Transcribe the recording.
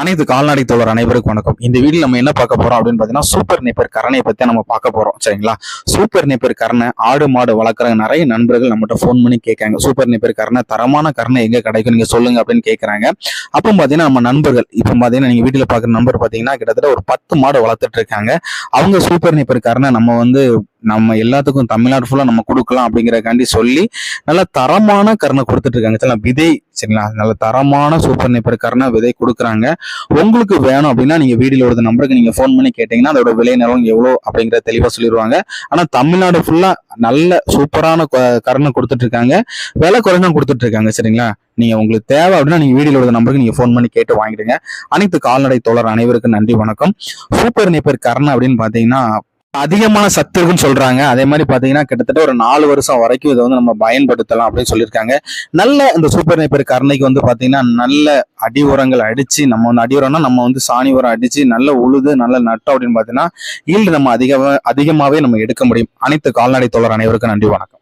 அனைத்து கால்நடை தோழர் அனைவருக்கும் வணக்கம். இந்த வீடியோ நம்ம என்ன பார்க்க போறோம் அப்படின்னு பாத்தீங்கன்னா, சூப்பர் நேப்பர் கரணையை பத்தி நம்ம பார்க்க போறோம். சரிங்களா? சூப்பர் நேப்பர் கரணை ஆடு மாடு வளர்க்குற நிறைய நண்பர்கள் நம்மகிட்ட ஃபோன் பண்ணி கேட்காங்க, சூப்பர் நேப்பர் கரணை தரமான கரணை எங்க கிடைக்கும் நீங்க சொல்லுங்க அப்படின்னு கேட்கறாங்க. அப்போ பாத்தீங்கன்னா நம்ம நண்பர்கள் இப்போ பாத்தீங்கன்னா நீங்க வீட்டுல பாக்குற நம்பர் பாத்தீங்கன்னா கிட்டத்தட்ட ஒரு 10 மாடு வளர்த்துட்டு இருக்காங்க. அவங்க சூப்பர் நேப்பர் கரணை நம்ம எல்லாத்துக்கும் தமிழ்நாடு ஃபுல்லா நம்ம கொடுக்கலாம் அப்படிங்கறக்காண்டி சொல்லி நல்ல தரமான கரணை கொடுத்துட்டு இருக்காங்க. விதை சரிங்களா, நல்ல தரமான சூப்பர் நேப்பர் கரணை விதை கொடுக்குறாங்க. உங்களுக்கு வேணும் அப்படின்னா நீங்க வீடியோல ஒரு நம்பருக்கு நீங்க ஃபோன் பண்ணி கேட்டீங்கன்னா அதோட விலை நிலம் எவ்வளவு அப்படிங்கறத தெளிவா சொல்லிடுவாங்க. ஆனா தமிழ்நாடு ஃபுல்லா நல்ல சூப்பரான கரணை கொடுத்துட்டு இருக்காங்க, விலை குறைஞ்சா கொடுத்துட்டு இருக்காங்க. சரிங்களா? நீங்க உங்களுக்கு தேவை அப்படின்னா நீங்க வீடியோல ஒரு நம்பருக்கு நீங்க ஃபோன் பண்ணி கேட்டு வாங்கிடுங்க. அனைத்து கால்நடை தோழர் அனைவருக்கும் நன்றி, வணக்கம். சூப்பர் நேப்பர் கரணை அப்படின்னு பாத்தீங்கன்னா அதிகமான சத்து இருக்குன்னு சொல்றாங்க. அதே மாதிரி பாத்தீங்கன்னா கிட்டத்தட்ட ஒரு 4 வருஷம் வரைக்கும் இதை நம்ம பயன்படுத்தலாம் அப்படின்னு சொல்லியிருக்காங்க. நல்ல இந்த சூப்பர் நேப்பர் கரணைக்கு பாத்தீங்கன்னா நல்ல அடி உரங்கள் அடிச்சு நம்ம அடி உரம்னா நம்ம சாணி உரம் அடிச்சு நல்ல உழுது நல்ல நட்டோம் அப்படின்னு பாத்தீங்கன்னா ஈல்டு நம்ம அதிகமாவே நம்ம எடுக்க முடியும். அனைத்து கால்நடை தோழர் அனைவருக்கும் நன்றி, வணக்கம்.